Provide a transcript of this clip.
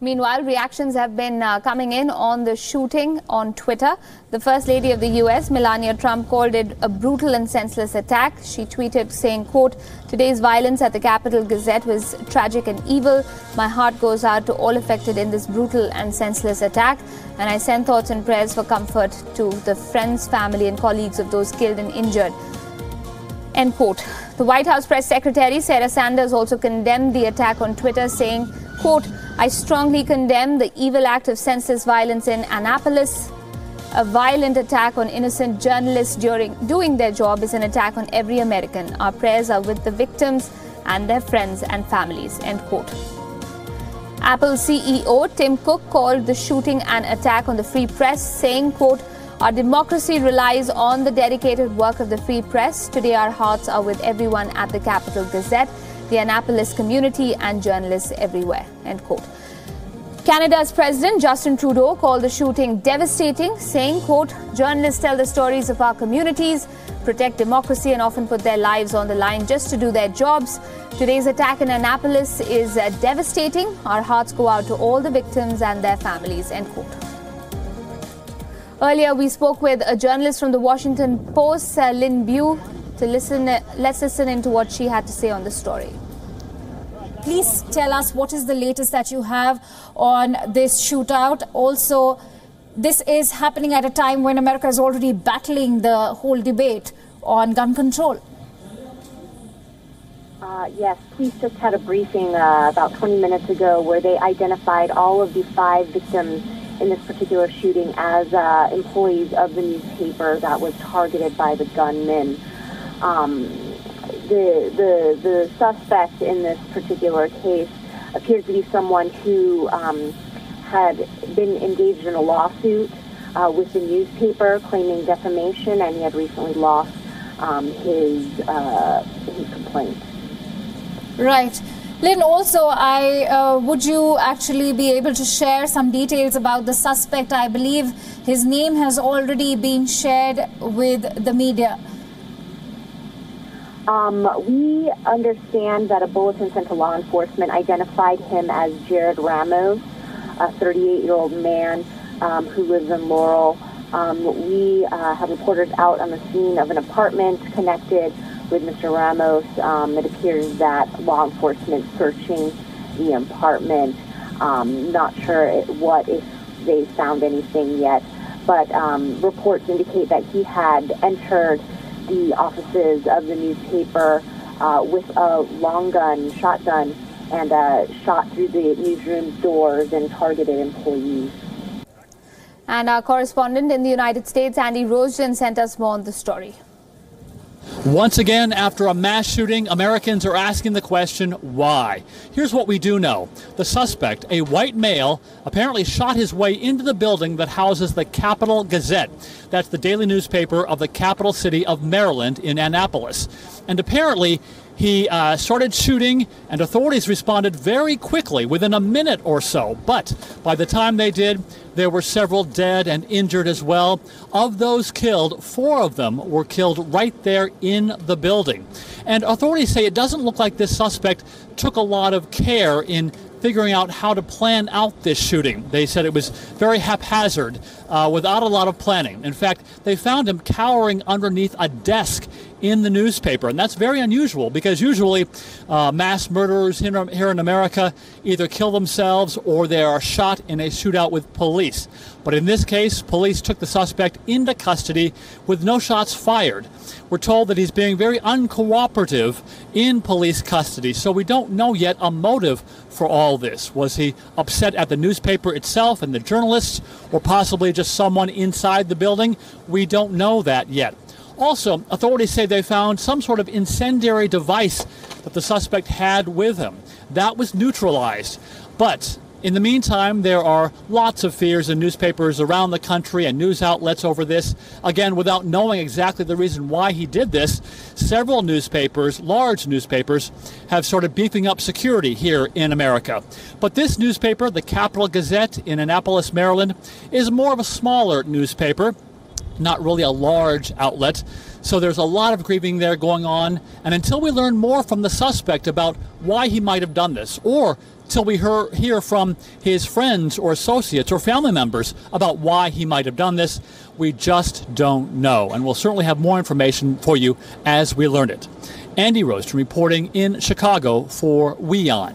Meanwhile, reactions have been coming in on the shooting on Twitter. The First Lady of the US, Meliana Trump, called it a brutal and senseless attack. She tweeted saying, quote, "Today's violence at the Capitol Gazette was tragic and evil. My heart goes out to all affected in this brutal and senseless attack. And I send thoughts and prayers for comfort to the friends, family and colleagues of those killed and injured." End quote. The White House press secretary, Sarah Sanders, also condemned the attack on Twitter, saying, quote, "I strongly condemn the evil act of senseless violence in Annapolis. A violent attack on innocent journalists doing their job is an attack on every American. Our prayers are with the victims and their friends and families." End quote. Apple CEO Tim Cook called the shooting an attack on the free press, saying, quote, "Our democracy relies on the dedicated work of the free press. Today our hearts are with everyone at the Capitol Gazette, the Annapolis community and journalists everywhere." End quote. Canada's President Justin Trudeau called the shooting devastating, saying, quote, "Journalists tell the stories of our communities, protect democracy and often put their lives on the line just to do their jobs. Today's attack in Annapolis is devastating. Our hearts go out to all the victims and their families." End quote. Earlier, we spoke with a journalist from the Washington Post, Lynn Bew, to listen. Let's listen into what she had to say on the story. Please tell us what is the latest that you have on this shootout. Also, this is happening at a time when America is already battling the whole debate on gun control. Yes, police just had a briefing about 20 minutes ago where they identified all of the 5 victims in this particular shooting as employees of the newspaper that was targeted by the gunmen. The suspect in this particular case appears to be someone who had been engaged in a lawsuit with the newspaper claiming defamation, and he had recently lost his complaint. Right. Lynn, also, would you actually be able to share some details about the suspect? I believe his name has already been shared with the media. We understand that a bulletin sent to law enforcement identified him as Jared Ramos, a 38-year-old man who lives in Laurel. We have reporters out on the scene of an apartment connected with Mr. Ramos. It appears that law enforcement searching the apartment. Not sure if they found anything yet, but reports indicate that he had entered the offices of the newspaper with a long gun, shotgun, and shot through the newsroom doors and targeted employees. And our correspondent in the United States, Andy Roseden, sent us more on the story. Once again, after a mass shooting, Americans are asking the question, why? Here's what we do know. The suspect, a white male, apparently shot his way into the building that houses the Capitol Gazette. That's the daily newspaper of the capital city of Maryland in Annapolis. And apparently, he started shooting, and authorities responded very quickly, within a minute or so. But by the time they did, there were several dead and injured as well. Of those killed, 4 of them were killed right there in the building. And authorities say it doesn't look like this suspect took a lot of care in figuring out how to plan out this shooting. They said it was very haphazard, without a lot of planning. In fact, they found him cowering underneath a desk in the newspaper, and that's very unusual because usually mass murderers here in America either kill themselves or they are shot in a shootout with police. But in this case, police took the suspect into custody with no shots fired. We're told that he's being very uncooperative in police custody, so we don't know yet a motive for all this. Was he upset at the newspaper itself and the journalists, or possibly just someone inside the building? We don't know that yet. Also, authorities say they found some sort of incendiary device that the suspect had with him. That was neutralized. But in the meantime, there are lots of fears in newspapers around the country and news outlets over this. Again, without knowing exactly the reason why he did this, several newspapers, large newspapers, have started beefing up security here in America. But this newspaper, the Capitol Gazette in Annapolis, Maryland, is more of a smaller newspaper, not really a large outlet. So there's a lot of grieving there going on. And until we learn more from the suspect about why he might have done this, or till we hear from his friends or associates or family members about why he might have done this. We just don't know, and we'll certainly have more information for you as we learn it. Andy Roaston reporting in Chicago for WION.